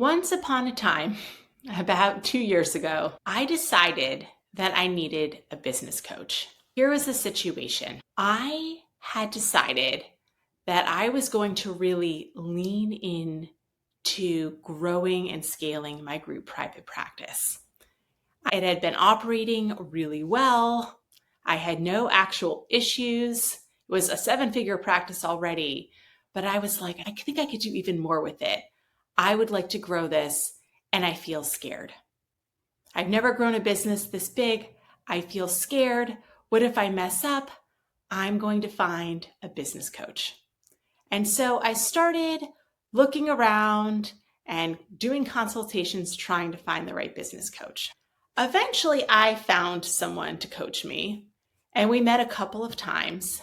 Once upon a time, about 2 years ago, I decided that I needed a business coach. Here was the situation. I had decided that I was going to really lean in to growing and scaling my group private practice. It had been operating really well. I had no actual issues. It was a 7-figure practice already, but I was like, I think I could do even more with it. I would like to grow this, and I feel scared. I've never grown a business this big. I feel scared. What if I mess up? I'm going to find a business coach. And so I started looking around and doing consultations trying to find the right business coach. Eventually, I found someone to coach me, and we met a couple of times,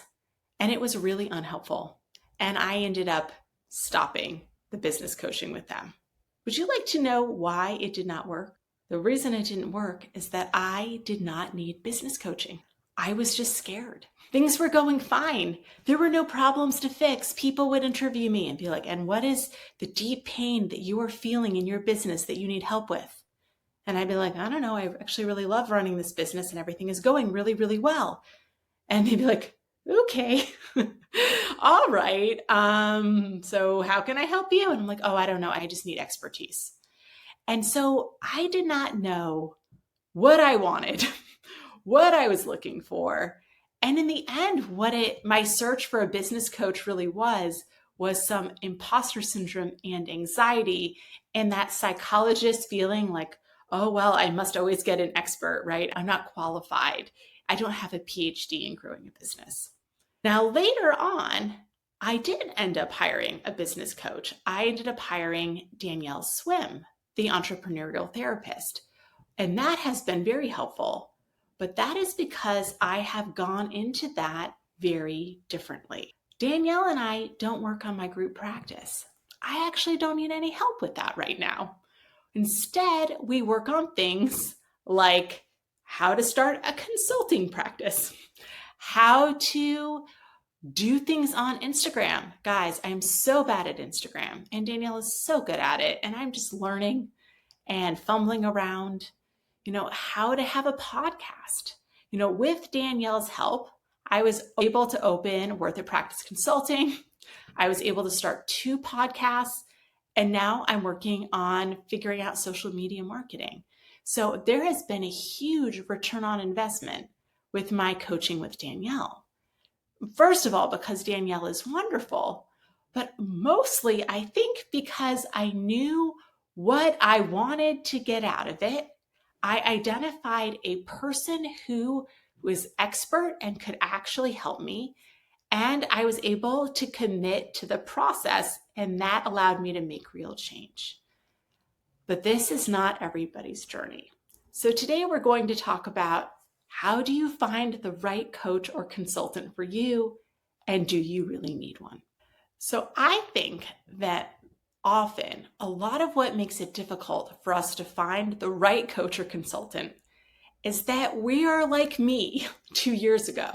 and it was really unhelpful. And I ended up stopping the business coaching with them. Would you like to know why it did not work? The reason it didn't work is that I did not need business coaching. I was just scared. Things were going fine. There were no problems to fix. People would interview me and be like, and what is the deep pain that you are feeling in your business that you need help with? And I'd be like, I don't know. I actually really love running this business and everything is going really, really well. And they'd be like, okay, all right. So how can I help you? And I'm like, oh, I don't know. I just need expertise. And so I did not know what I wanted, what I was looking for. And in the end, my search for a business coach really was some imposter syndrome and anxiety, and that psychologist feeling like, oh, well, I must always get an expert, right? I'm not qualified. I don't have a PhD in growing a business. Now, later on, I did end up hiring a business coach. I ended up hiring Danielle Swim, the entrepreneurial therapist. And that has been very helpful. But that is because I have gone into that very differently. Danielle and I don't work on my group practice. I actually don't need any help with that right now. Instead, we work on things like how to start a consulting practice, how to do things on Instagram. Guys, I'm so bad at Instagram, and Danielle is so good at it, and I'm just learning and fumbling around, how to have a podcast. With Danielle's help, I was able to open Worth It Practice Consulting. I was able to start 2 podcasts, and now I'm working on figuring out social media marketing. So there has been a huge return on investment with my coaching with Danielle. First of all, because Danielle is wonderful, but mostly I think because I knew what I wanted to get out of it. I identified a person who was expert and could actually help me, and I was able to commit to the process, and that allowed me to make real change. But this is not everybody's journey. So today we're going to talk about, how do you find the right coach or consultant for you, and do you really need one? So I think that often a lot of what makes it difficult for us to find the right coach or consultant is that we are like me 2 years ago.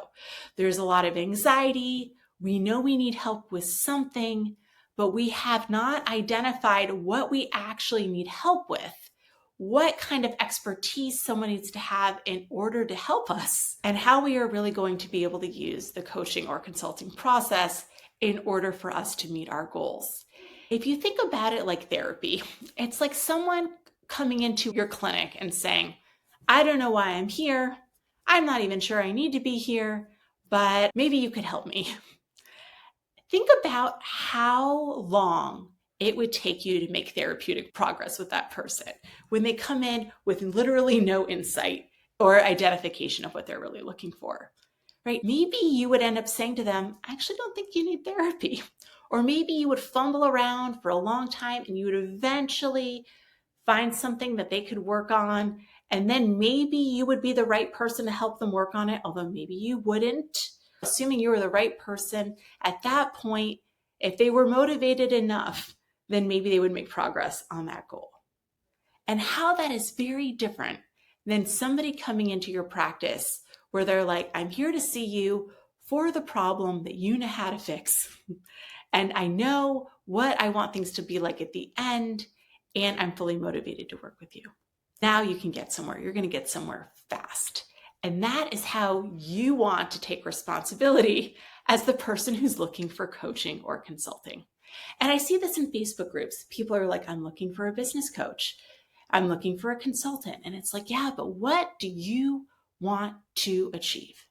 There's a lot of anxiety. We know we need help with something, but we have not identified what we actually need help with, what kind of expertise someone needs to have in order to help us, and how we are really going to be able to use the coaching or consulting process in order for us to meet our goals. If you think about it like therapy, it's like someone coming into your clinic and saying, I don't know why I'm here. I'm not even sure I need to be here, but maybe you could help me. Think about how long it would take you to make therapeutic progress with that person when they come in with literally no insight or identification of what they're really looking for, right? Maybe you would end up saying to them, I actually don't think you need therapy. Or maybe you would fumble around for a long time and you would eventually find something that they could work on. And then maybe you would be the right person to help them work on it, although maybe you wouldn't. Assuming you were the right person at that point, if they were motivated enough, then maybe they would make progress on that goal. And how that is very different than somebody coming into your practice where they're like, I'm here to see you for the problem that you know how to fix. And I know what I want things to be like at the end. and I'm fully motivated to work with you. Now you can get somewhere. You're going to get somewhere fast. And that is how you want to take responsibility as the person who's looking for coaching or consulting. And I see this in Facebook groups. People are like, I'm looking for a business coach. I'm looking for a consultant. And it's like, yeah, but what do you want to achieve?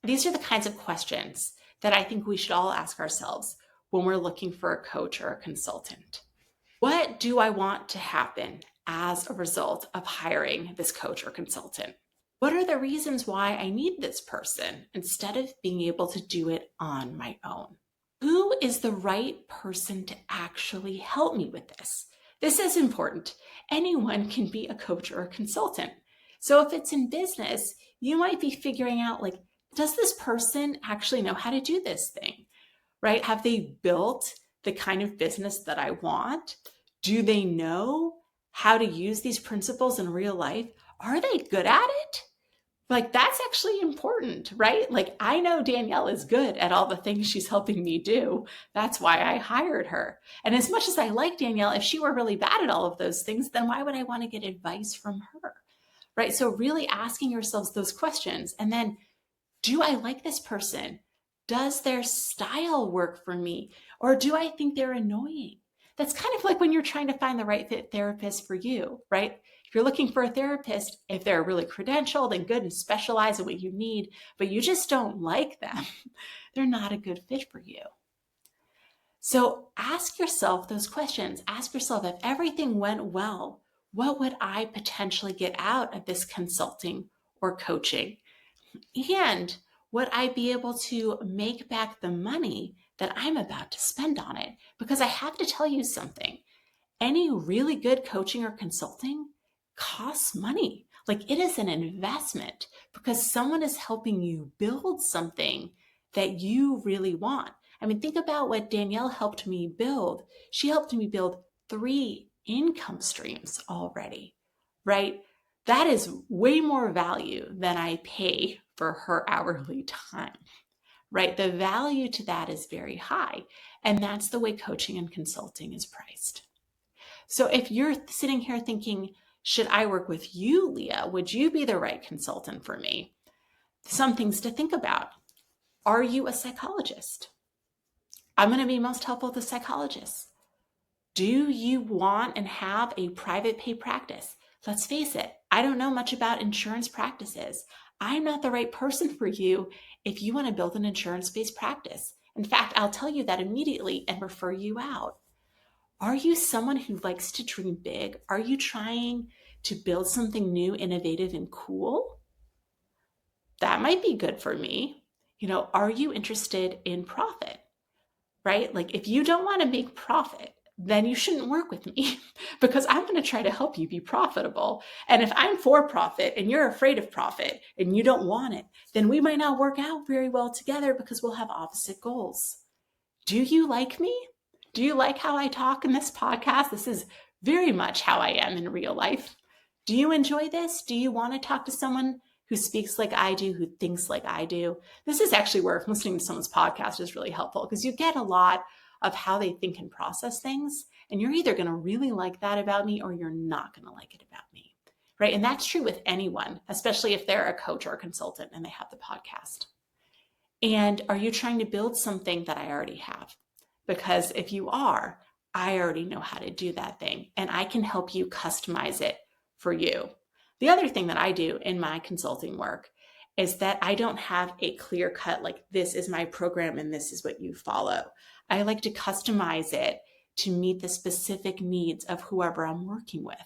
These are the kinds of questions that I think we should all ask ourselves when we're looking for a coach or a consultant. What do I want to happen as a result of hiring this coach or consultant? What are the reasons why I need this person instead of being able to do it on my own? Who is the right person to actually help me with this? This is important. Anyone can be a coach or a consultant. So if it's in business, you might be figuring out, like, does this person actually know how to do this thing, right? Have they built the kind of business that I want? Do they know how to use these principles in real life? Are they good at it? Like, that's actually important, right? Like, I know Danielle is good at all the things she's helping me do. That's why I hired her. And as much as I like Danielle, if she were really bad at all of those things, then why would I want to get advice from her, right? So really asking yourselves those questions. And then, do I like this person? Does their style work for me? Or do I think they're annoying? That's kind of like when you're trying to find the right fit therapist for you, right? If you're looking for a therapist, if they're really credentialed and good and specialized in what you need, but you just don't like them, they're not a good fit for you. So ask yourself those questions. Ask yourself, if everything went well, what would I potentially get out of this consulting or coaching? And would I be able to make back the money that I'm about to spend on it? Because I have to tell you something. Any really good coaching or consulting costs money. Like, it is an investment because someone is helping you build something that you really want. I mean, think about what Danielle helped me build. She helped me build 3 income streams already, right? That is way more value than I pay for her hourly time, right? The value to that is very high. And that's the way coaching and consulting is priced. So if you're sitting here thinking, should I work with you, Leah? Would you be the right consultant for me? Some things to think about. Are you a psychologist? I'm going to be most helpful to psychologists. Do you want and have a private pay practice? Let's face it, I don't know much about insurance practices. I'm not the right person for you if you want to build an insurance-based practice. In fact, I'll tell you that immediately and refer you out. Are you someone who likes to dream big? Are you trying to build something new, innovative, and cool? That might be good for me. Are you interested in profit, right? Like, if you don't want to make profit, then you shouldn't work with me because I'm going to try to help you be profitable. And if I'm for profit and you're afraid of profit and you don't want it, then we might not work out very well together because we'll have opposite goals. Do you like me? Do you like how I talk in this podcast? This is very much how I am in real life. Do you enjoy this? Do you want to talk to someone who speaks like I do, who thinks like I do? This is actually where listening to someone's podcast is really helpful because you get a lot of how they think and process things. And you're either going to really like that about me or you're not going to like it about me, right? And that's true with anyone, especially if they're a coach or a consultant and they have the podcast. And are you trying to build something that I already have? Because if you are, I already know how to do that thing and I can help you customize it for you. The other thing that I do in my consulting work is that I don't have a clear cut, like, this is my program and this is what you follow. I like to customize it to meet the specific needs of whoever I'm working with.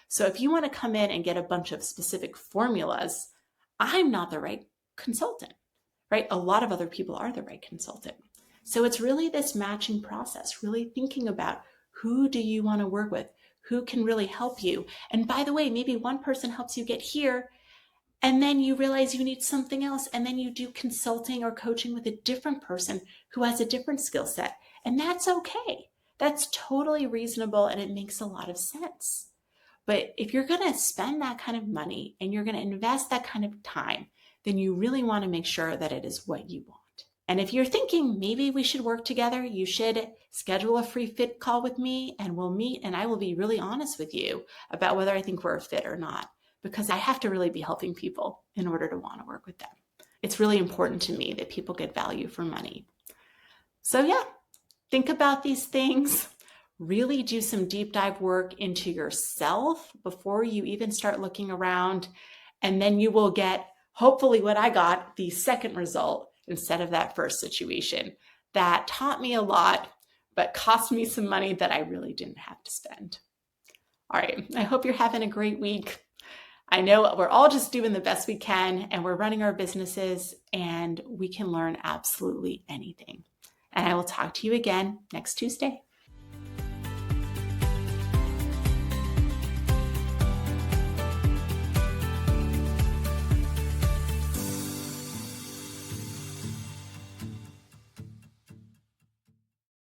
So if you want to come in and get a bunch of specific formulas, I'm not the right consultant, right? A lot of other people are the right consultant. So it's really this matching process, really thinking about who do you want to work with? Who can really help you? And by the way, maybe one person helps you get here and then you realize you need something else. And then you do consulting or coaching with a different person who has a different skill set. And that's okay. That's totally reasonable. And it makes a lot of sense. But if you're going to spend that kind of money and you're going to invest that kind of time, then you really want to make sure that it is what you want. And if you're thinking maybe we should work together, you should schedule a free fit call with me and we'll meet and I will be really honest with you about whether I think we're a fit or not, because I have to really be helping people in order to want to work with them. It's really important to me that people get value for money. So yeah, think about these things. Really do some deep dive work into yourself before you even start looking around. And then you will get, hopefully, what I got, the second result instead of that first situation. That taught me a lot, but cost me some money that I really didn't have to spend. All right, I hope you're having a great week. I know we're all just doing the best we can and we're running our businesses and we can learn absolutely anything. And I will talk to you again next Tuesday.